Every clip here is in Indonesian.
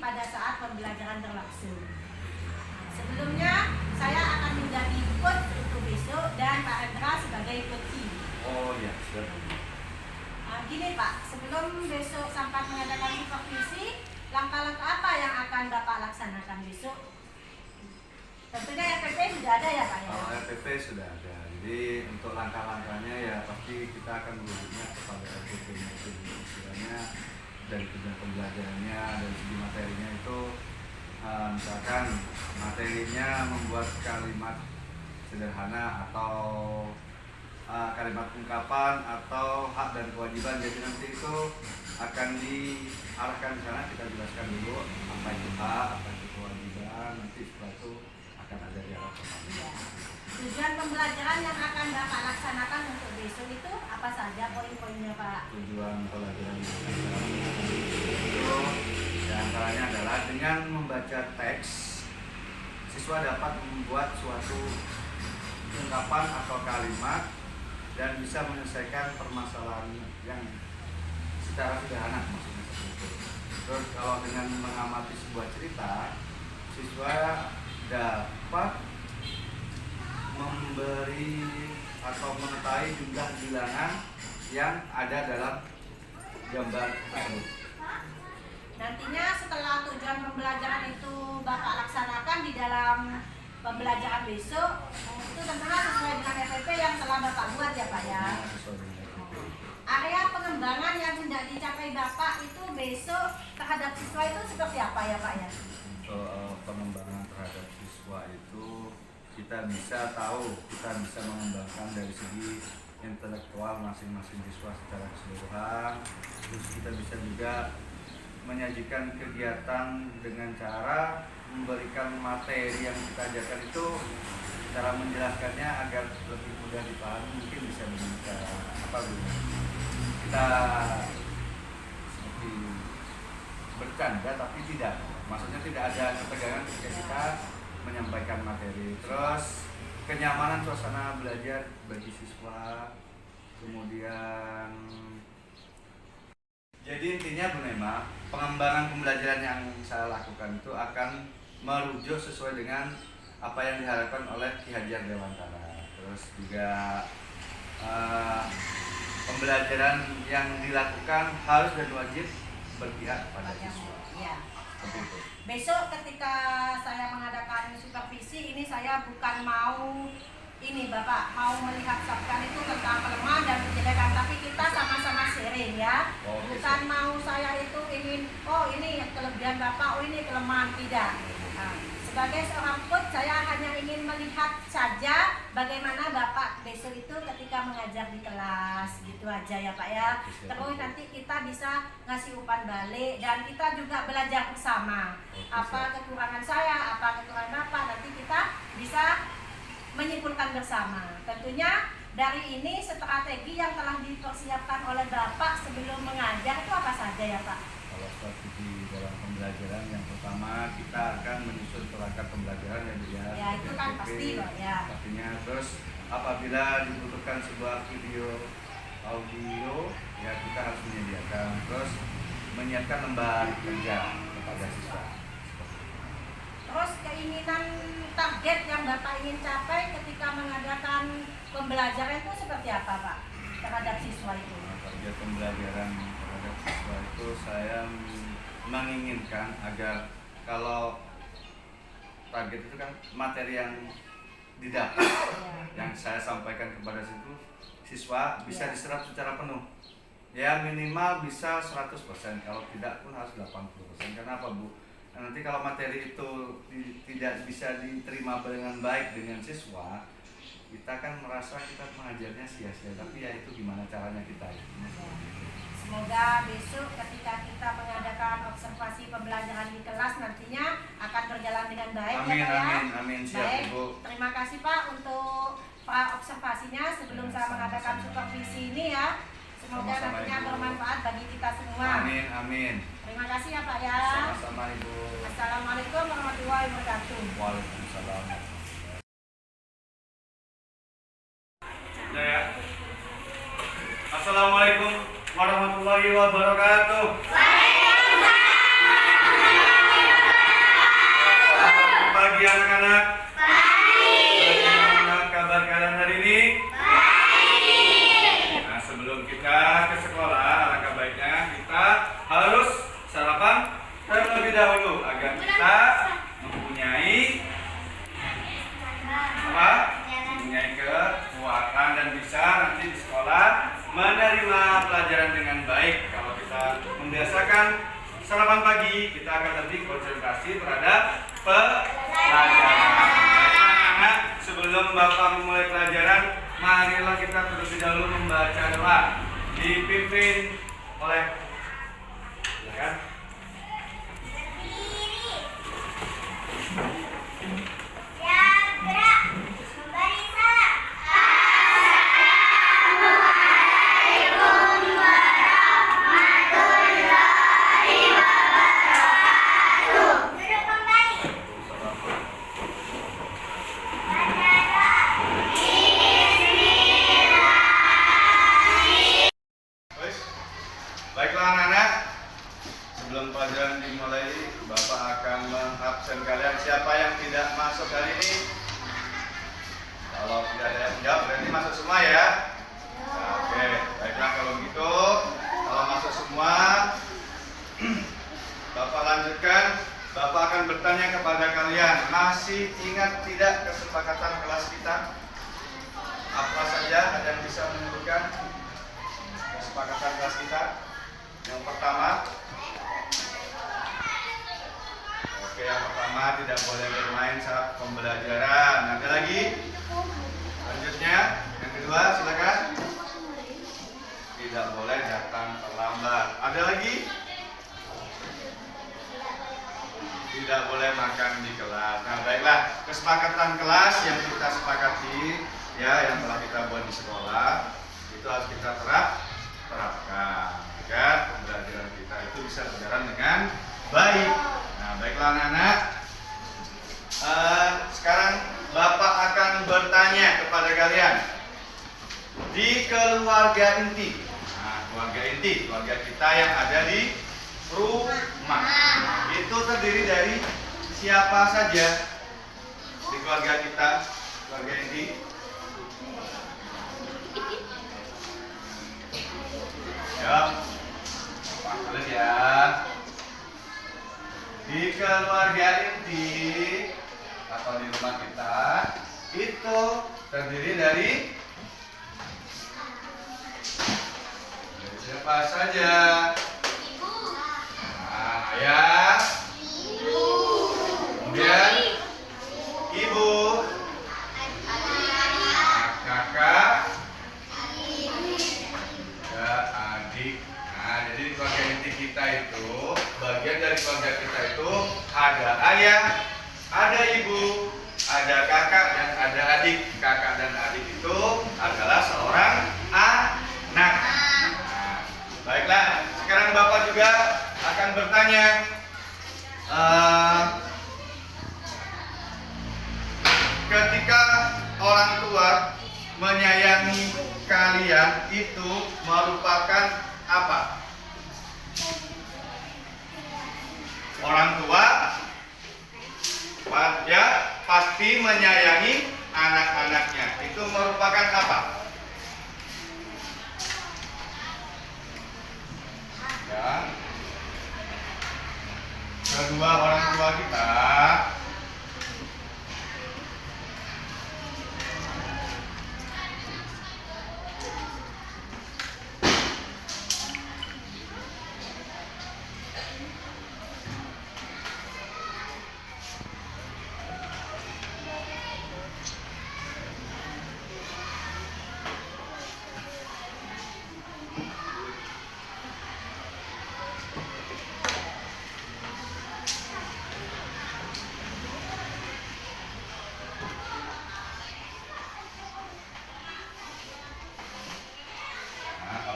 pada saat pembelajaran berlangsung. Sebelumnya saya akan menjadi coach untuk besok dan Pak Hendra sebagai coach. Oh iya, siap. Gini Pak, sebelum besok sampai mengadakan supervisi, langkah-langkah apa yang akan Bapak laksanakan besok? Tentunya RPP sudah ada ya Pak ya? Kalau RPP sudah ada, jadi untuk langkah-langkahnya ya pasti kita akan merujuknya kepada RPP-nya itu, istilahnya dari tujuan pembelajarannya, dari segi materinya itu misalkan materinya membuat kalimat sederhana atau kalimat ungkapan atau hak dan kewajiban, jadi nanti itu akan diarahkan ke sana, kita jelaskan dulu apa itu hak, apa itu kewajiban, nanti setelah itu akan ada diarahkan. Ya. Tujuan pembelajaran yang akan Bapak laksanakan untuk besok itu apa saja poin-poinnya Pak? Tujuan pembelajaran itu diantaranya adalah dengan membaca teks, siswa dapat membuat suatu ungkapan atau kalimat dan bisa menyelesaikan permasalahan yang secara sederhana, maksudnya seperti itu. Terus kalau dengan mengamati sebuah cerita, siswa dapat memberi atau mengetahui jumlah bilangan yang ada dalam gambar tersebut. Nantinya setelah tujuan pembelajaran itu Bapak laksanakan di dalam pembelajaran besok, itu tentunya sesuai dengan FPP yang telah Bapak buat ya Pak ya. Area pengembangan yang hendak dicapai Bapak itu besok terhadap siswa itu seperti apa ya Pak ya? Untuk pengembangan terhadap siswa itu kita bisa tahu, kita bisa mengembangkan dari segi intelektual masing-masing siswa secara keseluruhan. Terus kita bisa juga menyajikan kegiatan dengan cara memberikan materi yang kita ajarkan itu, cara menjelaskannya agar lebih mudah dipahami, mungkin bisa dengan cara apa gitu. Kita seperti bercanda tapi tidak, maksudnya tidak ada ketegangan ketika kita menyampaikan materi. Terus kenyamanan suasana belajar bagi siswa, kemudian jadi intinya Bu Nema, pengembangan pembelajaran yang saya lakukan itu akan merujuk sesuai dengan apa yang diharapkan oleh Ki Hajar Dewantara. Terus juga pembelajaran yang dilakukan harus dan wajib berpihak pada siswa. Ya. Seperti itu. Besok ketika saya mengadakan supervisi ini, saya bukan mau ini Bapak mau melihat sabkan itu tentang kelemahan dan kejelekan, tapi kita sama-sama sharing ya. Bukan mau saya itu ingin ini kelebihan Bapak, ini kelemahan, tidak. Nah, sebagai seorang coach saya hanya ingin melihat saja bagaimana Bapak besok itu ketika mengajar di kelas, gitu aja ya Pak ya. Terus nanti kita bisa ngasih umpan balik dan kita juga belajar bersama. Apa kekurangan saya, apa kekurangan Bapak, nanti kita bisa menyimpulkan bersama. Tentunya dari ini strategi yang telah dipersiapkan oleh Bapak sebelum mengajar itu apa saja ya Pak? Kalau strategi dalam pembelajaran, yang pertama kita akan menyusun perangkat pembelajaran ya Bu ya. Ya itu kan pasti Pak ya. Pastinya. Terus apabila dibutuhkan sebuah video audio ya kita harus menyediakan. Terus menyiapkan lembar kerja kepada siswa. Terus keinginan target yang Bapak ingin capai ketika mengadakan pembelajaran itu seperti apa Pak terhadap siswa itu? Target pembelajaran terhadap siswa itu saya menginginkan agar kalau target itu kan materi yang didapat yang saya sampaikan kepada siswa bisa diserap secara penuh. Ya minimal bisa 100%, kalau tidak pun harus 80%. Kenapa Bu? Nanti kalau materi itu tidak bisa diterima dengan baik dengan siswa, kita kan merasa kita mengajarnya sia-sia, tapi ya itu gimana caranya kita. Semoga besok ketika kita mengadakan observasi pembelajaran di kelas nantinya akan berjalan dengan baik. Amin, ya Pak ya. Amin, siap baik. Ibu. Terima kasih Pak untuk observasinya sebelum saya mengadakan supervisi ini ya. Semoga nantinya bermanfaat bagi kita semua. Amin. Terima kasih ya Pak ya. Sama-sama Ibu. Assalamualaikum warahmatullahi wabarakatuh. Waalaikumsalam. Ya. Assalamualaikum warahmatullahi wabarakatuh. Waalaikumsalam warahmatullahi wabarakatuh. anak-anak? Bagaimana kabar kalian hari ini? Nah, sebelum kita ke sekolah, alangkah baiknya kita harus sarapan terlebih dahulu agar kita mempunyai kekuatan dan bisa nanti di sekolah menerima pelajaran dengan baik. Kalau kita membiasakan sarapan pagi, kita akan lebih konsentrasi terhadap pelajaran. Anak-anak, sebelum Bapak memulai pelajaran, marilah kita terlebih dahulu membaca doa dipimpin oleh silakan. Baiklah anak-anak, sebelum pelajaran dimulai, Bapak akan mengabsen kalian. Siapa yang tidak masuk hari ini? Kalau tidak ada yang jawab, berarti masuk semua ya. Oke, baiklah kalau gitu. Kalau masuk semua, Bapak lanjutkan. Bapak akan bertanya kepada kalian, masih ingat tidak kesepakatan kelas kita? Apa saja ada yang bisa menyebutkan kesepakatan kelas kita? Yang pertama, yang pertama tidak boleh bermain saat pembelajaran. Ada lagi? Selanjutnya, yang kedua silakan. Tidak boleh datang terlambat. Ada lagi? Tidak boleh makan di kelas. Nah, baiklah, kesepakatan kelas yang kita sepakati ya, yang telah kita buat di sekolah, itu harus kita terapkan agar pembelajaran kita itu bisa berjalan dengan baik. Nah, baiklah anak-anak. Sekarang Bapak akan bertanya kepada kalian. Di keluarga inti, keluarga inti, keluarga kita yang ada di rumah, itu terdiri dari siapa saja di keluarga kita, keluarga inti? Ya, tulis ya. Di keluarga inti atau di rumah kita itu terdiri dari siapa saja? Ayah, kemudian ibu, kakak, ya, adik. Nah, jadi di keluarga inti kita itu, bagian dari keluarga kita itu ada ayah, ada ibu, ada kakak, dan ada adik. Kakak dan adik itu adalah seorang anak. Nah, baiklah, sekarang Bapak juga akan bertanya, ketika orang tua menyayangi kalian itu merupakan apa? Orang tua pasti menyayangi anak-anaknya. Itu merupakan apa? Ya. Kedua orang tua kita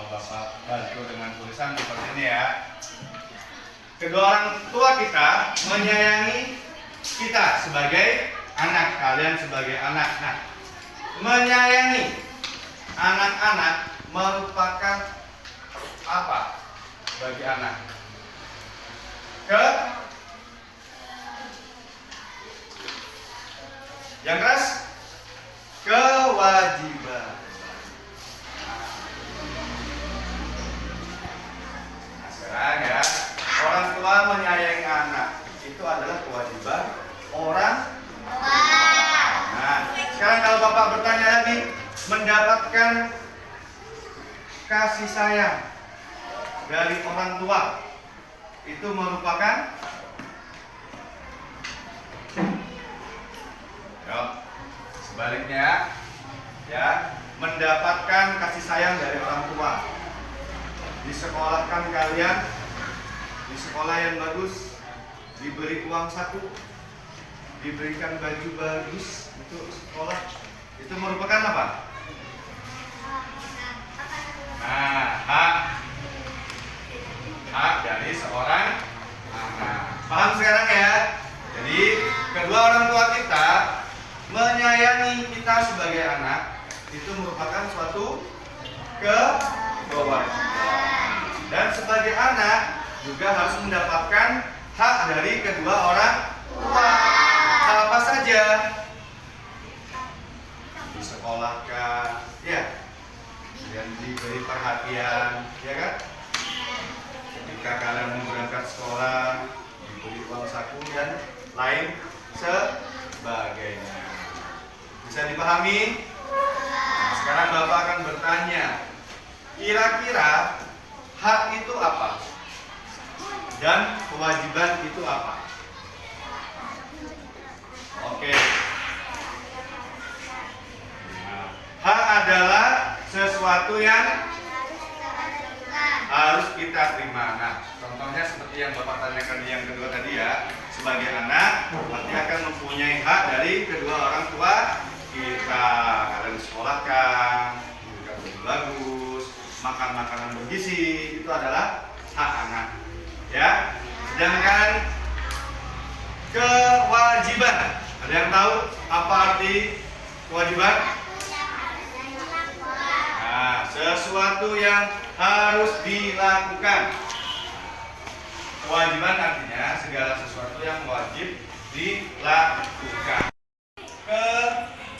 Bapak bantu dengan tulisan seperti ini ya. Kedua orang tua kita menyayangi kita sebagai anak, kalian sebagai anak. Nah, menyayangi anak-anak merupakan apa bagi anak? Yang keras, kewajiban. Nah, sekarang ya, orang tua menyayangi anak itu adalah kewajiban orang tua. Nah, sekarang kalau Bapak bertanya lagi, mendapatkan kasih sayang dari orang tua itu merupakan sebaliknya ya, mendapatkan kasih sayang dari orang tua. Disekolahkan kalian di sekolah yang bagus, diberi uang saku, diberikan baju bagus untuk sekolah, itu merupakan apa? Nah, hak dari seorang anak. Paham sekarang ya? Jadi kedua orang tua kita menyayangi kita sebagai anak itu merupakan suatu kewajiban. Dan sebagai anak juga harus mendapatkan hak dari kedua orang tua. Hal apa saja? Disekolahkan, ya, dan diberi perhatian, ya kan? Ketika kalian mau berangkat sekolah, diberi uang saku dan lain sebagainya. Bisa dipahami? Nah, sekarang Bapak akan bertanya, kira-kira hak itu apa? Dan kewajiban itu apa? Oke. Nah, hak adalah sesuatu yang harus kita terima. Nah, contohnya seperti yang Bapak tanyakan yang kedua tadi ya, sebagai anak berarti akan mempunyai hak dari kedua orang tua kita. Kalian disekolahkan, diberikan baju bagus, makan makanan bergizi, itu adalah hak anak. Ya. Sedangkan kewajiban, ada yang tahu apa arti kewajiban? Nah, sesuatu yang harus dilakukan. Kewajiban artinya segala sesuatu yang wajib dilakukan.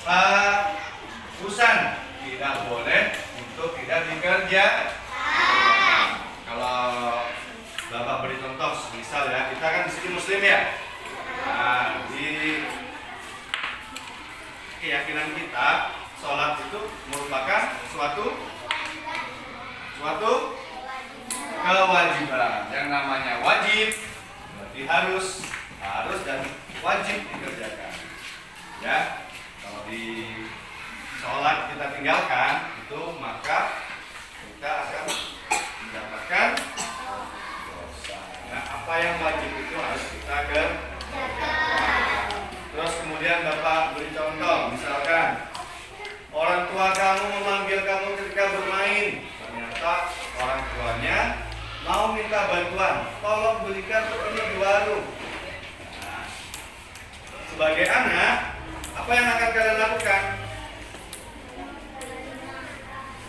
Keharusan, tidak boleh untuk tidak dikerjakan. Kalau Bapak beri contoh, misal ya, kita kan di sini Muslim ya. Nah, di keyakinan kita, sholat itu merupakan suatu kewajiban. Yang namanya wajib berarti harus dan wajib dikerjakan. Ya, kalau di sholat kita tinggalkan itu maka kita akan mendapatkan dosa. Nah, apa yang wajib itu harus kita kerjakan. Terus kemudian Bapak beri contoh, misalkan orang tua kamu memanggil kamu ketika bermain, ternyata orang tuanya mau minta bantuan, tolong belikan ini di warung. Nah, sebagai anak, apa yang akan kalian lakukan?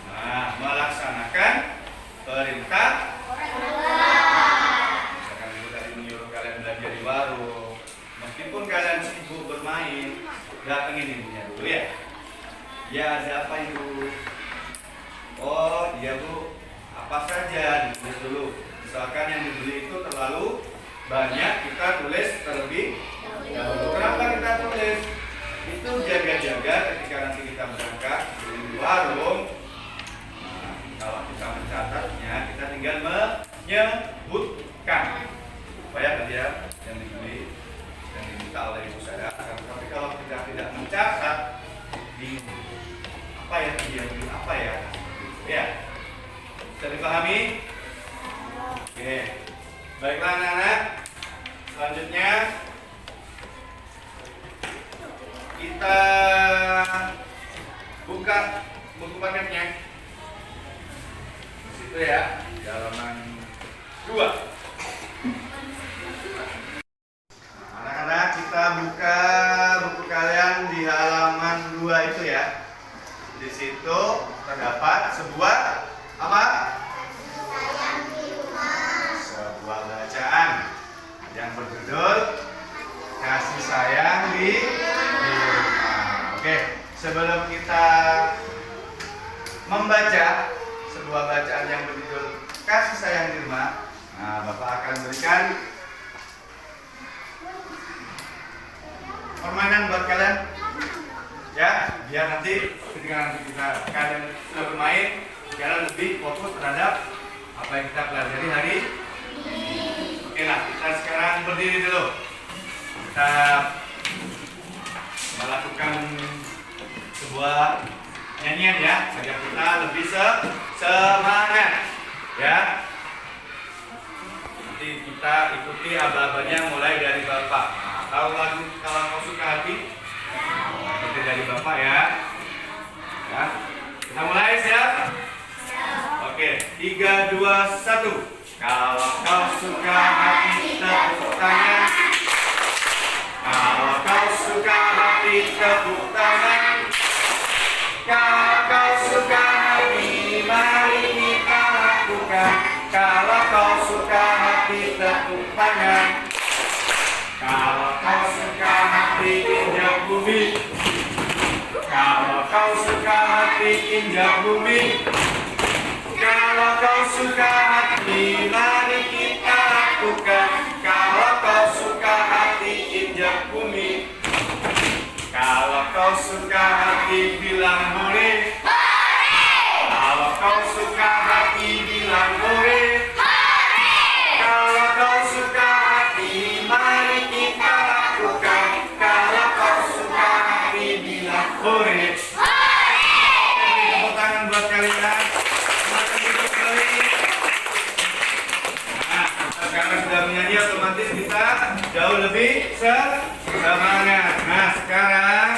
Nah, melaksanakan perintah. Misalkan ibu tadi menyuruh kalian belanja di warung, meskipun kalian sibuk bermain, datengin ibunya dulu ya. Ya, ada apa ibu? Oh iya bu, apa saja ditulis dulu. Misalkan yang dibeli itu terlalu banyak, kita tulis terlebih dahulu. Kenapa kita tulis? Itu jaga-jaga ketika nanti kita berangkat beli di warung. Nah, kalau kita mencatatnya, kita tinggal menyebutkan supaya tadi ya yang dibeli yang diminta oleh ibu saya. Tapi kalau kita tidak mencatat, bingung. Apa ya terjadi? Apa ya? Ya, bisa dipahami? Oke, baiklah anak-anak. Selanjutnya kita buka buku paketnya. Di situ ya, di halaman 2. Anak-anak, kita buka buku kalian di halaman 2 itu ya. Di situ terdapat sebuah apa? Sebuah bacaan yang berjudul Kasih Sayang di Rumah. Oke, sebelum kita membaca sebuah bacaan yang berjudul Kasih Sayang di Rumah, nah, Bapak akan berikan permainan buat kalian, ya, biar nanti ketika nanti kalian sudah bermain, kalian lebih fokus terhadap apa yang kita pelajari hari ini. Oke lah, kita sekarang berdiri dulu. Kita melakukan sebuah nyanyian ya, agar kita lebih semangat ya. Nanti kita ikuti aba-abanya mulai dari Bapak. Nah, tahu lagu Kalau Kau Suka Hati? Ikuti dari Bapak ya. Ya. Kita mulai, siap? Oke, 3, 2, 1. Kalau kau suka hati tepuk tangan. Kalau kau suka hati tepuk tangan. Kalau kau suka hati mari kita lakukan. Kalau kau suka hati tepuk tangan. Kalau kau suka hati injak bumi. Kalau kau suka hati injak bumi. Kalau kau suka hati mari kita lakukan. Kalau kau suka hati injak bumi. Kalau kau suka hati bilang hore. Kalau kau suka hati bilang hore. Kalau kau suka hati mari kita lakukan. Kalau kau suka hati bilang hore. Tepuk tangan buat kalian. Nah, karena sudah menyanyi otomatis kita jauh lebih semangat. Nah, sekarang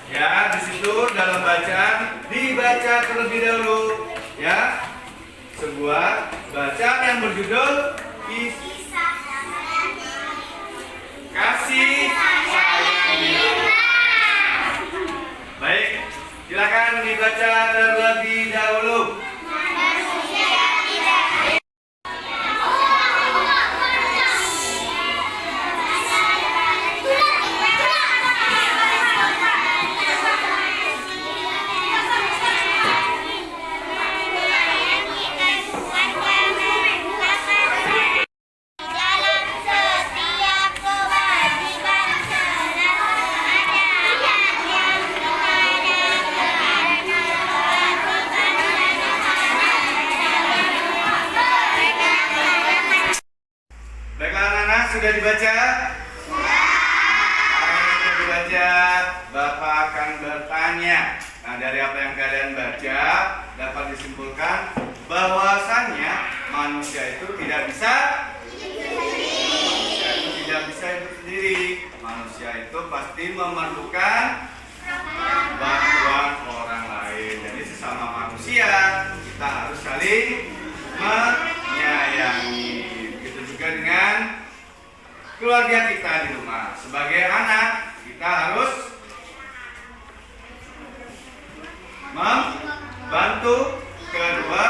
ya di situ dalam bacaan dibaca terlebih dahulu ya sebuah bacaan yang berjudul Kasih Sayang. Baik, silakan dibaca terlebih dahulu. Sudah dibaca? Sudah dibaca. Bapak akan bertanya. Nah, dari apa yang kalian baca dapat disimpulkan bahwasannya manusia itu tidak bisa hidup sendiri. Manusia itu pasti memerlukan bantuan orang lain. Jadi sesama manusia kita harus saling menyayangi. Begitu juga dengan keluarga kita di rumah. Sebagai anak, kita harus membantu kedua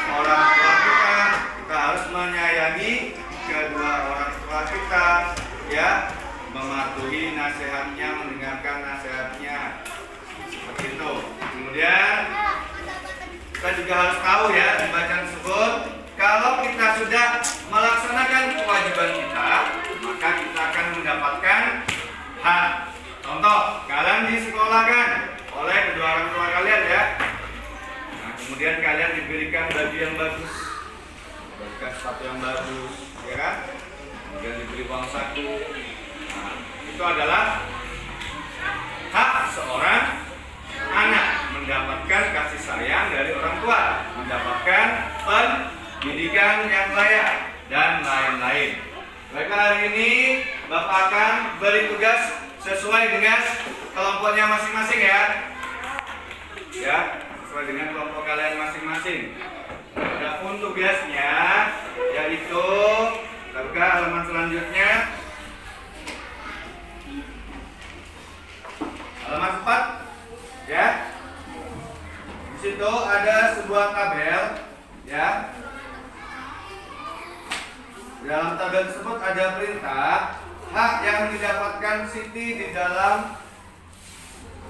orang tua kita. Kita harus menyayangi kedua orang tua kita, ya, mematuhi nasihatnya, mendengarkan nasihatnya. Seperti itu. Kemudian kita juga harus tahu ya di bacaan tersebut, kalau kita sudah melaksanakan kewajiban kita, maka kita akan mendapatkan hak. Contoh, kalian disekolahkan oleh kedua orang tua kalian ya. Nah, kemudian kalian diberikan baju yang bagus, diberikan sepatu yang bagus, ya kan? Kemudian diberi uang saku. Nah, itu adalah hak seorang anak mendapatkan kasih sayang dari orang tua, mendapatkan pendidikan yang layak dan lain-lain. Baiklah, hari ini Bapak akan beri tugas sesuai dengan kelompoknya masing-masing ya. Ya, sesuai dengan kelompok kalian masing-masing. Adapun tugasnya yaitu buka halaman selanjutnya. Halaman 4 ya. Di situ ada sebuah tabel ya. Dalam tabel tersebut ada perintah hak yang didapatkan Siti di dalam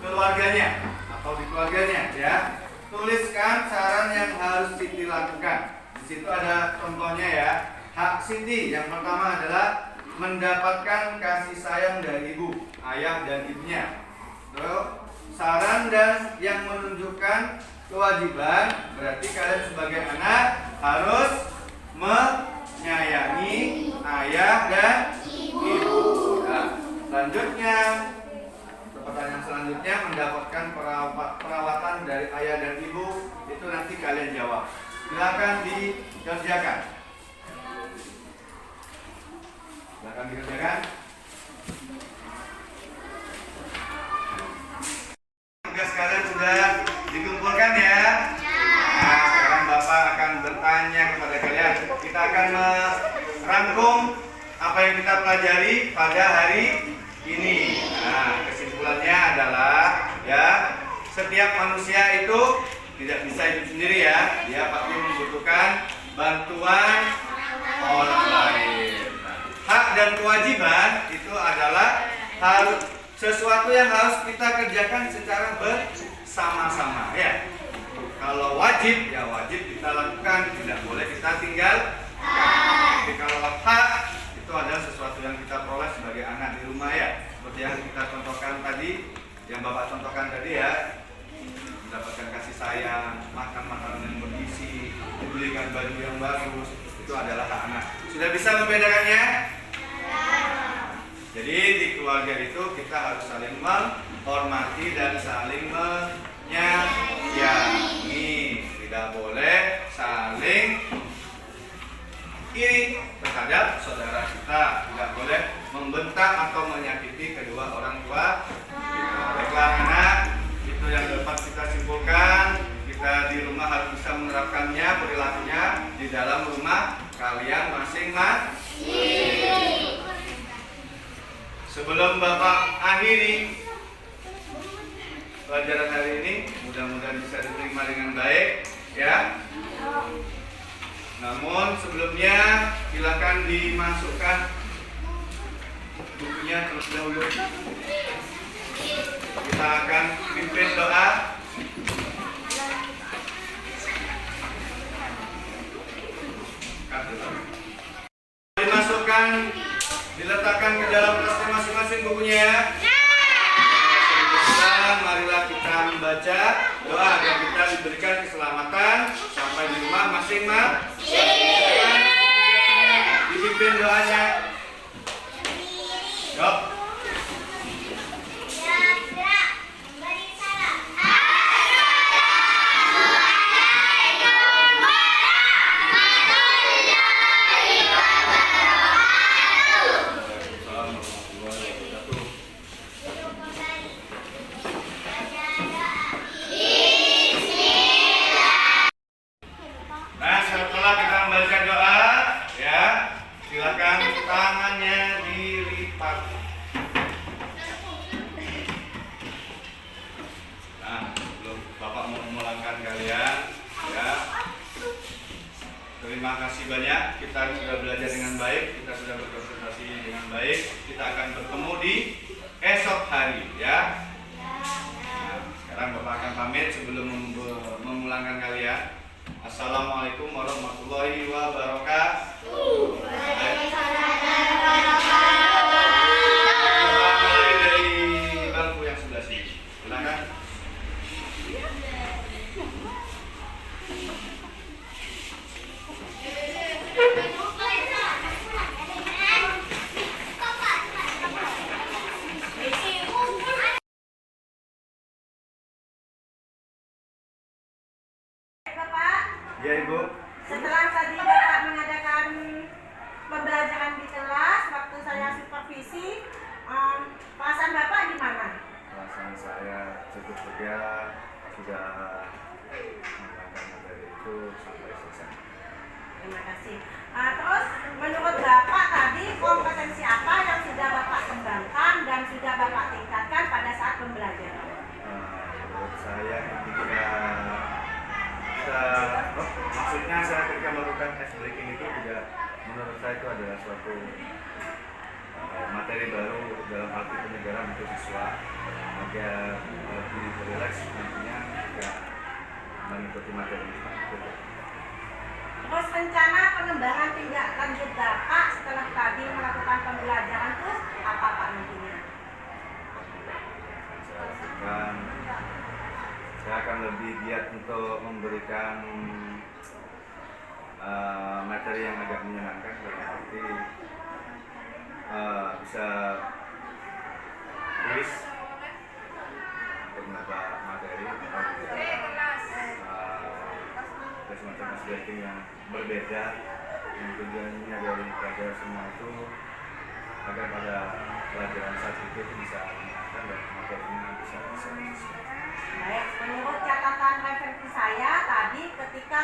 keluarganya atau di keluarganya ya. Tuliskan saran yang harus Siti lakukan. Di situ ada contohnya ya. Hak Siti yang pertama adalah mendapatkan kasih sayang dari ibu, ayah dan ibunya. Terus saran dan yang menunjukkan kewajiban berarti kalian sebagai anak harus menyayangi ayah dan ibu. Nah, selanjutnya, pertanyaan selanjutnya mendapatkan perawatan dari ayah dan ibu itu nanti kalian jawab. Silakan dikerjakan. Silakan dikerjakan. Tugas kalian sudah dikumpulkan ya. Nah, sekarang Bapak akan bertanya kepada kalian. Kita akan merangkum apa yang kita pelajari pada hari ini. Nah, kesimpulannya adalah ya, setiap manusia itu tidak bisa hidup sendiri ya. Dia pasti membutuhkan bantuan orang lain. Hak dan kewajiban itu adalah harus sesuatu yang harus kita kerjakan secara bersama-sama ya. Kalau wajib ya wajib kita lakukan, tidak boleh kita tinggal. Tapi kalau hak itu adalah sesuatu yang kita peroleh sebagai anak di rumah ya. Seperti yang kita contohkan tadi, yang Bapak contohkan tadi ya, mendapatkan kasih sayang, makan makanan yang bergizi, dibelikan baju yang bagus, itu adalah hak anak. Sudah bisa membedakannya? Jadi di keluarga itu kita harus saling menghormati dan saling menyayangi. Tidak boleh saling iri terhadap saudara kita. Tidak boleh membentak atau menyakiti kedua orang tua kita. Baiklah anak, itu yang dapat kita simpulkan. Kita di rumah harus bisa menerapkannya, perilakunya di dalam rumah kalian masing-masing. Sebelum Bapak akhiri pelajaran hari ini, mudah-mudahan bisa diterima dengan baik ya. Namun sebelumnya silakan dimasukkan bukunya terlebih dahulu. Kita akan pimpin doa. Dimasukkan, diletakkan ke dalam tasnya masing-masing bukunya ya. Marilah kita membaca doa agar kita diberikan keselamatan sampai di rumah masing-masing. Dipimpin doanya. Yuk. Nah, setelah kita membaca doa, ya, silakan tangannya dilipat. Nah, sebelum Bapak mau memulangkan kalian, ya, terima kasih banyak. Kita sudah belajar dengan baik, kita sudah berkonsentrasi dengan baik. Kita akan bertemu di esok hari, ya. Nah, sekarang Bapak akan pamit sebelum memulangkan kalian. Assalamualaikum warahmatullahi wabarakatuh. Kita mulai dari bangku yang sebelah sini. Silakan. Ya Ibu. Setelah tadi Bapak mengadakan pembelajaran di kelas, waktu saya supervisi, perasaan Bapak gimana? Perasaan saya cukup lega, sudah menggunakan materi itu sampai selesai. Terima kasih. Terus menurut Bapak tadi kompetensi apa yang sudah Bapak kembangkan dan sudah Bapak tingkatkan pada saat pembelajaran? Menurut saya maksudnya saya ketika melakukan ice breaking itu juga menurut saya itu adalah suatu materi baru dalam arti pendidikan pembelajaran untuk siswa agar lebih rileks nantinya nggak mengikuti materi. Terus rencana pengembangan tindak lanjut Bapak setelah tadi melakukan pembelajaran itu apa Pak nantinya? Saya lakukan, saya akan lebih giat untuk memberikan materi yang agak menyenangkan, seperti bisa tulis untuk menambah materi ada semacam SBT yang berbeda, yang tujuannya daripada semua itu agar pada pelajaran saat itu bisa menyenangkan dan materinya bisa. Baik, menurut catatan referensi saya tadi ketika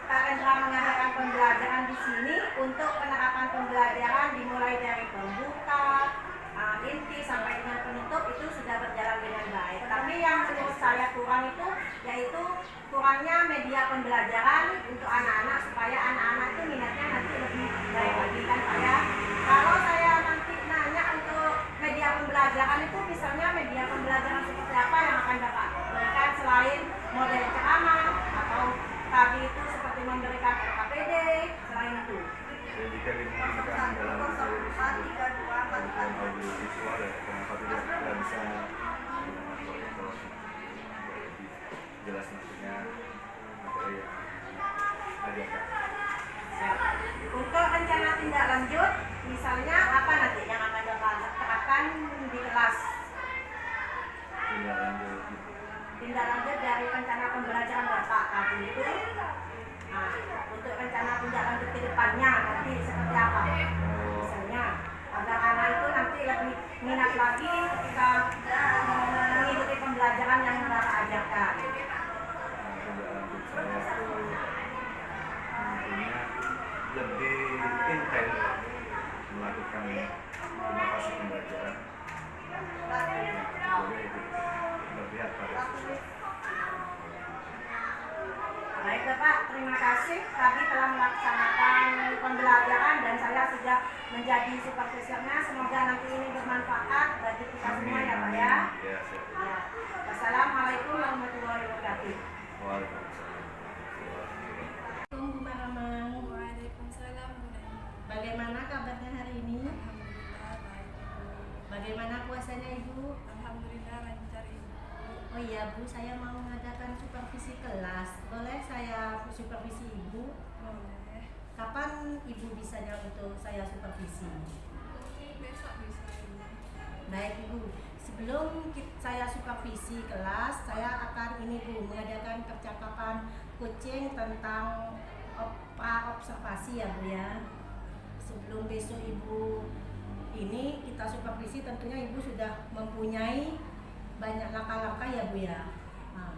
Pak Rendra mengadakan pembelajaran di sini untuk penerapan pembelajaran dimulai dari pembuka, inti sampai dengan penutup itu sudah berjalan dengan baik. Tapi yang menurut saya kurang itu yaitu kurangnya media pembelajaran untuk anak-anak supaya anak-anak itu minatnya nanti lebih baik lagi kan Pak ya. Kalau saya nanti nanya untuk media pembelajaran itu misalnya media pembelajaran seperti apa yang akan Bapak berikan selain model ceramah atau tadi itu seperti memberikan KPD selain itu. Jika dimungkinkan dalam kebutuhan audiovisual ya, kenapa tidak kita bisa menggunakan lebih jelas nantinya materi yang diajarkan. Untuk rencana tindak lanjut, misalnya apa nanti yang akan Bapak terapkan di kelas? Tindak lanjut dari rencana pembelajaran Bapak tadi itu. Nah, untuk rencana tindak lanjut ke depannya nanti seperti apa? Misalnya agar anak itu nanti lebih minat lagi ketika mengikuti pembelajaran yang Bapak ajarkan. Lebih intens melakukan inovasi pembelajaran berpihak pada siswa. Baik Bapak, terima kasih tadi telah melaksanakan pembelajaran dan saya sudah menjadi supervisornya. Semoga nanti ini bermanfaat bagi kita semua ya Pak ya. Ya. Wassalamualaikum warahmatullahi wabarakatuh. Waalaikumsalam. Bu Maramang. Waalaikumsalam. Bagaimana kabarnya hari ini? Alhamdulillah baik. Bagaimana puasanya Ibu? Alhamdulillah lancar Ibu. Oh iya Bu, saya mau mengadakan supervisi kelas. Boleh saya supervisi Ibu? Boleh. Kapan Ibu bisanya untuk saya supervisi? Besok bisa Ibu. Baik Ibu, sebelum saya supervisi kelas, saya akan ini Bu, mengadakan percakapan coaching tentang observasi ya Bu ya. Sebelum besok Ibu ini kita supervisi, tentunya Ibu sudah mempunyai banyak langkah-langkah ya Bu ya. Nah,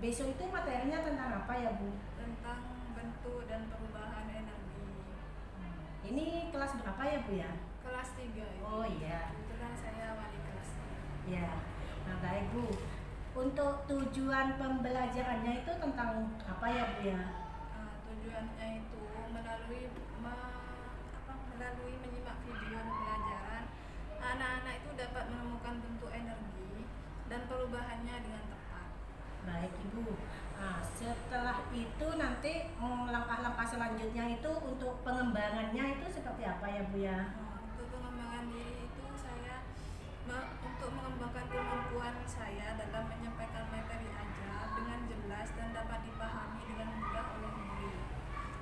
besok itu materinya tentang apa ya Bu? Tentang bentuk dan perubahan energi. Ini kelas berapa ya Bu ya? Kelas 3 Ibu. Oh iya. Kebetulan saya wali kelas. Ya. Nah baik Bu. Untuk tujuan pembelajarannya itu tentang apa ya Bu ya? Tujuannya itu melalui menyimak video pembelajaran, anak-anak itu dapat menemukan bentuk energi dan perubahannya dengan tepat. Baik Ibu. Nah, setelah itu nanti langkah-langkah selanjutnya itu untuk pengembangannya itu seperti apa ya Bu ya? Untuk pengembangan diri itu saya untuk mengembangkan kemampuan saya dalam menyampaikan materi ajar dengan jelas dan dapat dipahami dengan mudah oleh murid.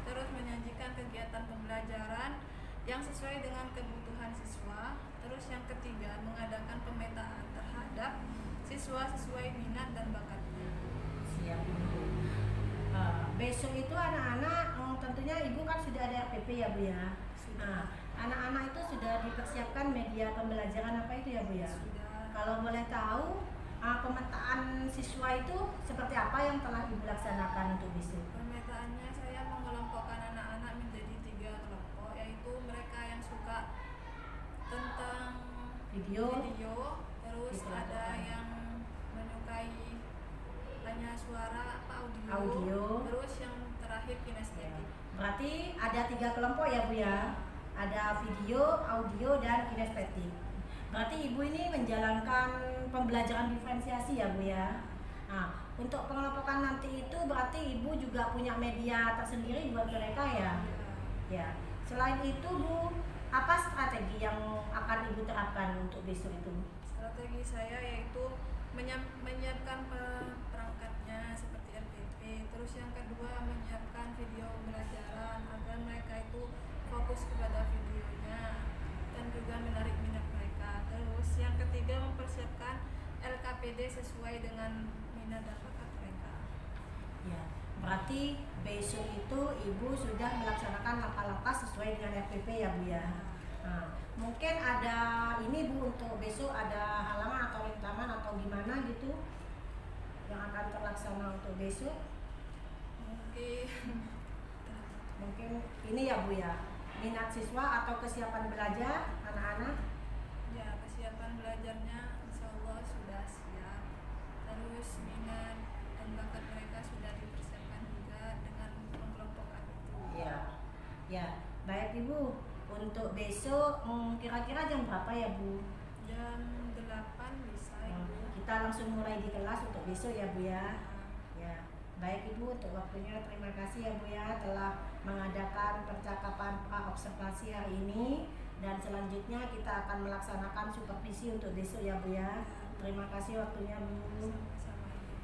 Terus menyajikan kegiatan pembelajaran yang sesuai dengan kebutuhan siswa. Terus yang ketiga, mengadakan pemetaan terhadap siswa sesuai minat dan bakatnya. Siap Ibu. Besok itu anak-anak tentunya Ibu kan sudah ada RPP ya Bu ya? Nah, anak-anak itu sudah dipersiapkan media pembelajaran apa itu ya Bu ya? Sudah. Kalau boleh tahu pemetaan siswa itu seperti apa yang telah Ibu laksanakan untuk besok? Pemetaannya saya mengelompokkan anak-anak menjadi 3 kelompok, yaitu mereka yang suka tentang Video. terus Gitu, ada apa? yang menyukai hanya suara audio, Audio. terus yang terakhir kinestetik. Berarti ada 3 kelompok ya Bu ya? Ada video, audio, dan kinestetik. Berarti ibu ini menjalankan pembelajaran diferensiasi ya Bu ya. Nah, untuk pengelompokan nanti itu berarti ibu juga punya media tersendiri buat mereka ya. Ya. Selain itu Bu, apa strategi yang akan ibu terapkan untuk besok itu? Strategi saya yaitu menyiapkan perangkatnya seperti RPP. Terus yang kedua menyiapkan video pembelajaran agar mereka itu fokus kepada videonya dan juga menarik minat mereka. Terus yang ketiga mempersiapkan LKPD sesuai dengan minat dan bakat mereka. Ya, berarti besok itu ibu sudah melaksanakan langkah-langkah sesuai dengan RPP ya Bu ya. Nah, mungkin ada ini Bu, untuk besok ada halangan atau rintangan atau gimana gitu yang akan terlaksana untuk besok? Mungkin ini ya Bu ya, minat siswa atau kesiapan belajar anak-anak? Ya, kesiapan belajarnya insya Allah sudah siap. Terus minat dan bakat mereka sudah dipersiapkan juga dengan pengelompokan itu. Ya, ya, baik Ibu. Untuk besok kira-kira jam berapa ya Bu? Jam 8 bisa Ibu. Kita langsung mulai di kelas untuk besok ya Bu ya. Ya, baik Ibu, untuk waktunya terima kasih ya Bu ya telah mengadakan percakapan observasi hari ini, dan selanjutnya kita akan melaksanakan supervisi untuk besok ya Bu ya. Terima kasih waktunya Bu. Sama-sama Ibu.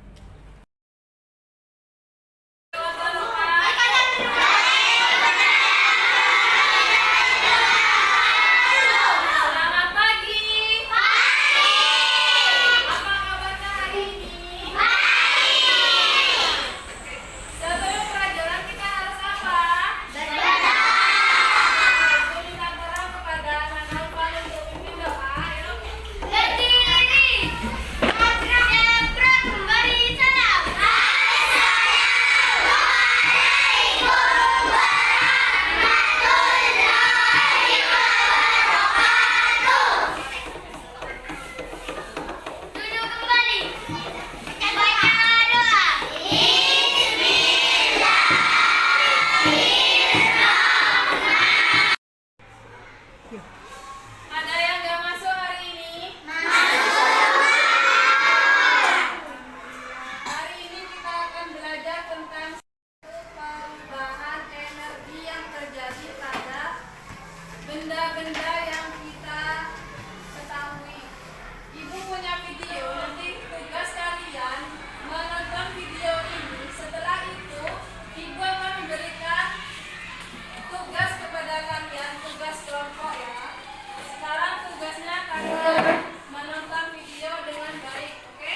Selamat pagi. Apa kabarnya hari ini? Sebelum pelajaran kita harus apa? Minta tolong kepada anak Naufal untuk pimpin doa. Ayo. Berdiri. Kembali salam. Duduk kembali. Baca doa. Ada yang gak masuk hari ini? Hari ini kita akan belajar tentang perubahan energi yang terjadi pada benda-benda yang kita ketahui. Ibu punya video, nanti tugas kalian menonton video ini. Setelah itu, ibu akan memberikan tugas kepada kalian, tugas kelompok ya. Sekarang tugasnya kalian menonton video dengan baik, oke?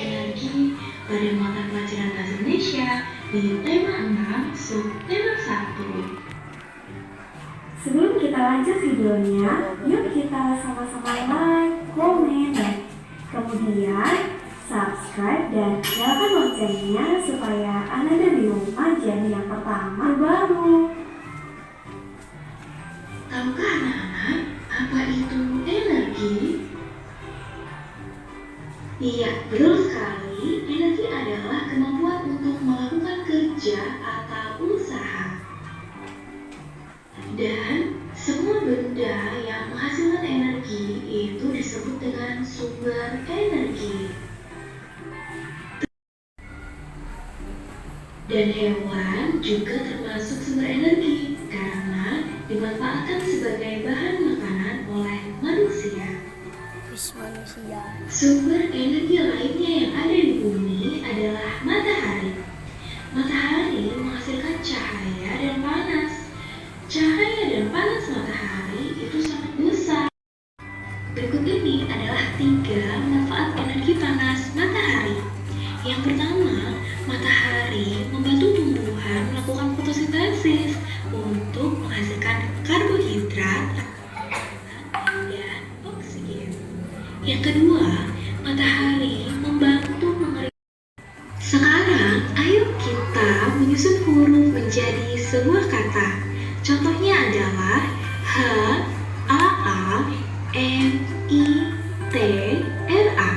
Energi pada mata pelajaran Bahasa Indonesia di tema 6, subtema 1. Sebelum kita lanjut videonya, yuk kita sama-sama like, komen, dan kemudian subscribe dan nyalakan loncengnya supaya Anda dari rumah jadi yang pertama baru. Tahukah anak-anak apa itu energi? Iya, betul sekali. Energi adalah kemampuan untuk melakukan kerja atau usaha. Dan semua benda yang menghasilkan energi itu disebut dengan sumber energi. Dan hewan juga termasuk sumber energi karena dimanfaatkan sebagai bahan makanan oleh manusia. Sumber energi lainnya yang ada di bumi adalah matahari. Matahari menghasilkan cahaya dan panas. Cahaya dan panas matahari itu sangat besar. Berikut ini adalah 3 manfaat energi panas matahari. Yang pertama, matahari membantu tumbuhan melakukan fotosintesis untuk menghasilkan karbohidrat dan oksigen. Yang kedua, matahari membantu Sekarang, ayo kita menyusun huruf menjadi sebuah kata. Contohnya adalah H, A, M, I, T, R, A.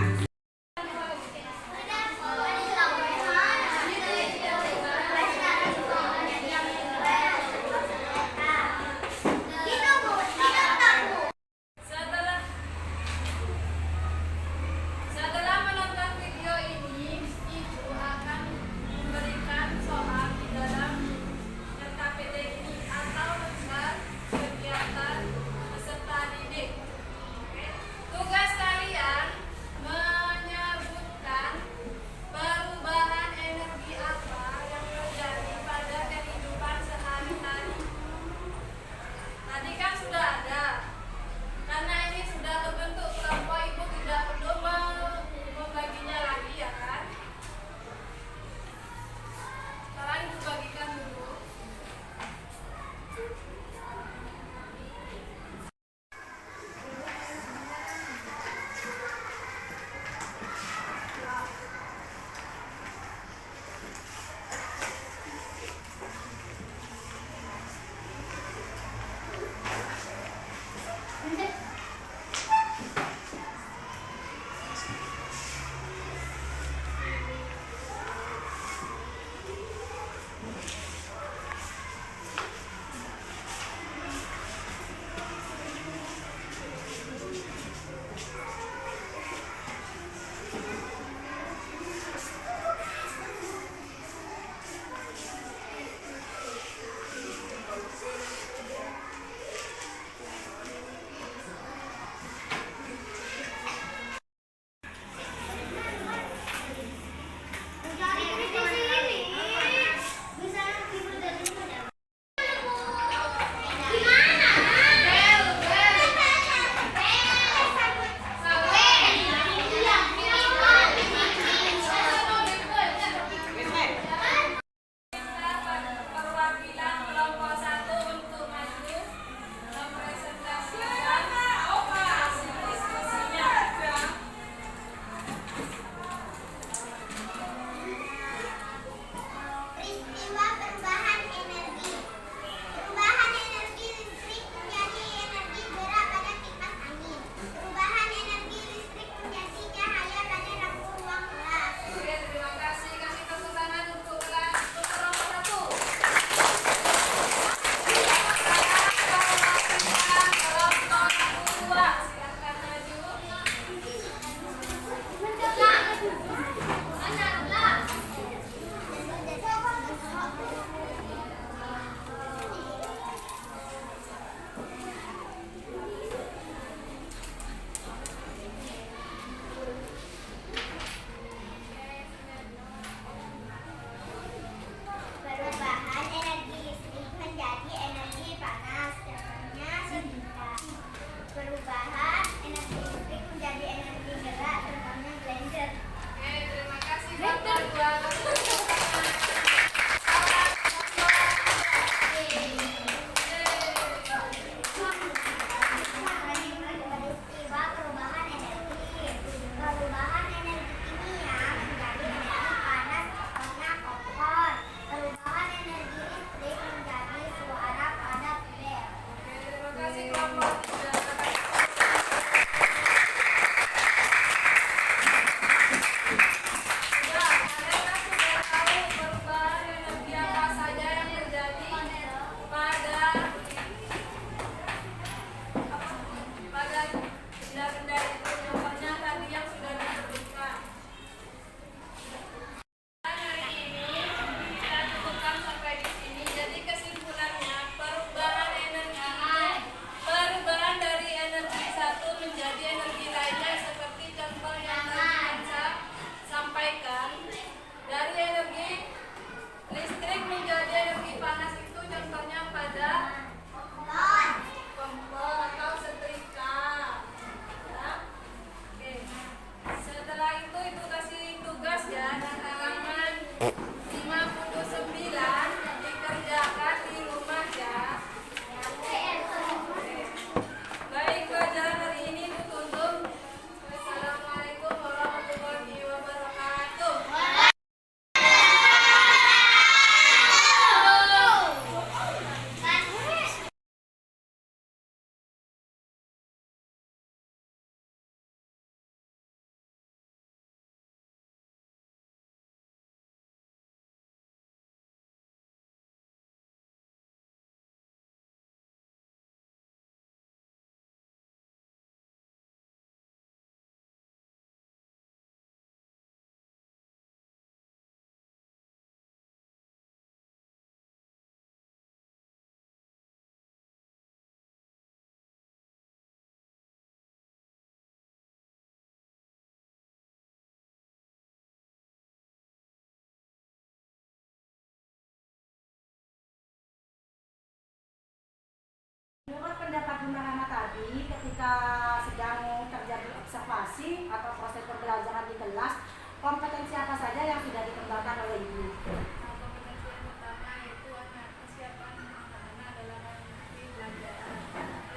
pendapat Bunda Rahma tadi ketika sedang terjadi observasi atau proses pembelajaran di kelas, kompetensi apa saja yang sudah dikembangkan oleh Ibu? Kompetensi yang pertama yaitu kesiapan anak-anak dalam mengikuti pelajaran.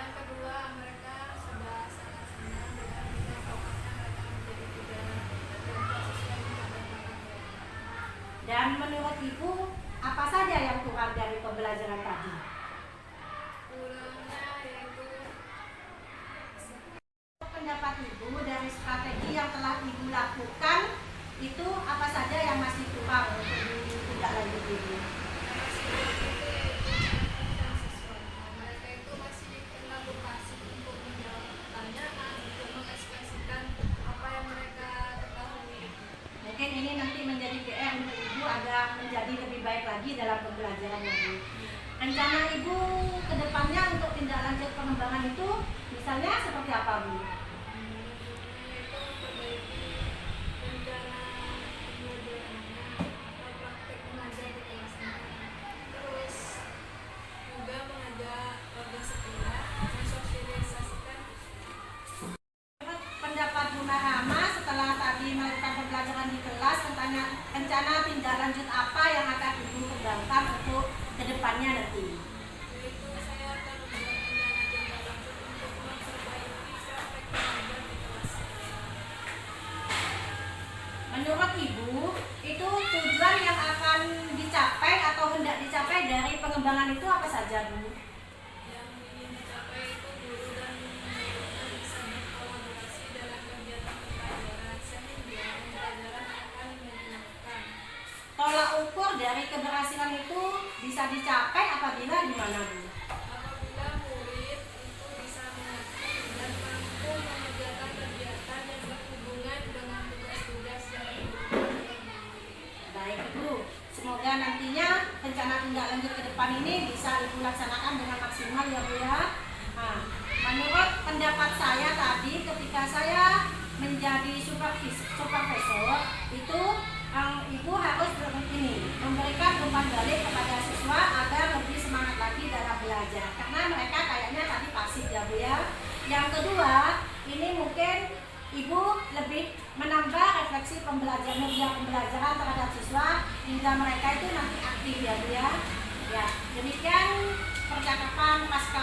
Yang kedua, mereka sudah sangat senang dengan bidang fokusnya mereka menjadi tidak sesuai dengan mereka. Dan menurut Ibu, apa saja yang kurang dari pembelajaran tadi? Kurangnya yaitu Pendapat Ibu dari strategi yang telah Ibu lakukan itu apa saja yang masih kurang untuk ditindaklanjuti Ibu? mereka itu masih terlalu pasif untuk menjawab pertanyaan, untuk mengekspresikan apa yang mereka ketahui. Mungkin ini nanti menjadi PR untuk Ibu agar menjadi lebih baik lagi dalam pembelajaran Ibu. Rencana Ibu ke depannya untuk tindak lanjut pengembangan itu misalnya seperti apa Bu? Yaitu perbaiki rencana pembelajarannya atau praktek mengajar di kelasnya. Terus juga mengajak warga sekolah mensosialisasikan. Pendapat Bunda Rahma setelah tadi melakukan pembelajaran di kelas tentang rencana tindak lanjut apa yang akan Ibu kembangkan untuk kedepannya nanti? Yaitu saya akan membuat rencana tindak lanjut untuk memperbaiki praktek mengajar di kelas. Menurut Ibu, itu tujuan yang akan dicapai atau hendak dicapai dari pengembangan itu apa saja Bu? Yang ingin dicapai itu guru dan muridnya bisa berkolaborasi dalam kegiatan pembelajaran sehingga pembelajaran akan menyenangkan. Tolak ukur dari keberhasilan itu bisa dicapai apabila di mana Bu? Apabila murid itu bisa mengerti dan mampu mengerjakan kegiatan yang berhubungan dengan tugas-tugas yang diberikan oleh guru. Baik Ibu, semoga nantinya rencana tindak lanjut ke depan ini bisa Ibu laksanakan dengan maksimal ya Bu ya. Nah, menurut pendapat saya tadi ketika saya menjadi supervisor itu Ibu harus memberikan umpan balik kepada siswa agar lebih semangat lagi dalam belajar karena mereka kayaknya tadi pasif ya Bu ya. Yang kedua, ini mungkin Ibu lebih menambah refleksi pembelajaran terhadap siswa hingga mereka itu nanti aktif ya Bu ya. Ya, demikian percakapan pasca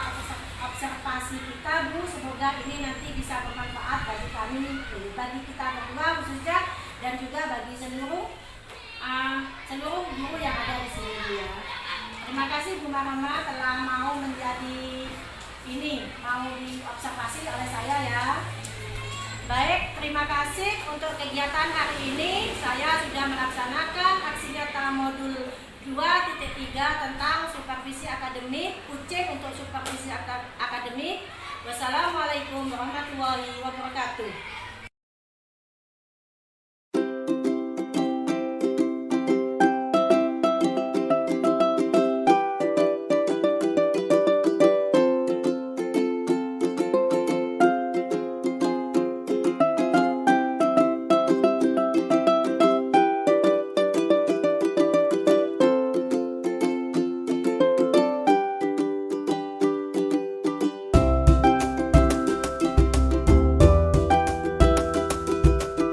observasi kita Bu. Semoga ini nanti bisa bermanfaat bagi kami, bagi kita berdua khususnya dan juga bagi seluruh guru yang ada di sini Bu ya. Terima kasih Bu Rahma telah mau diobservasi oleh saya ya. Baik, terima kasih untuk kegiatan hari ini. Saya sudah melaksanakan aksi nyata modul 2.3 tentang supervisi akademik, kucing untuk supervisi akademik. Wassalamualaikum warahmatullahi wabarakatuh.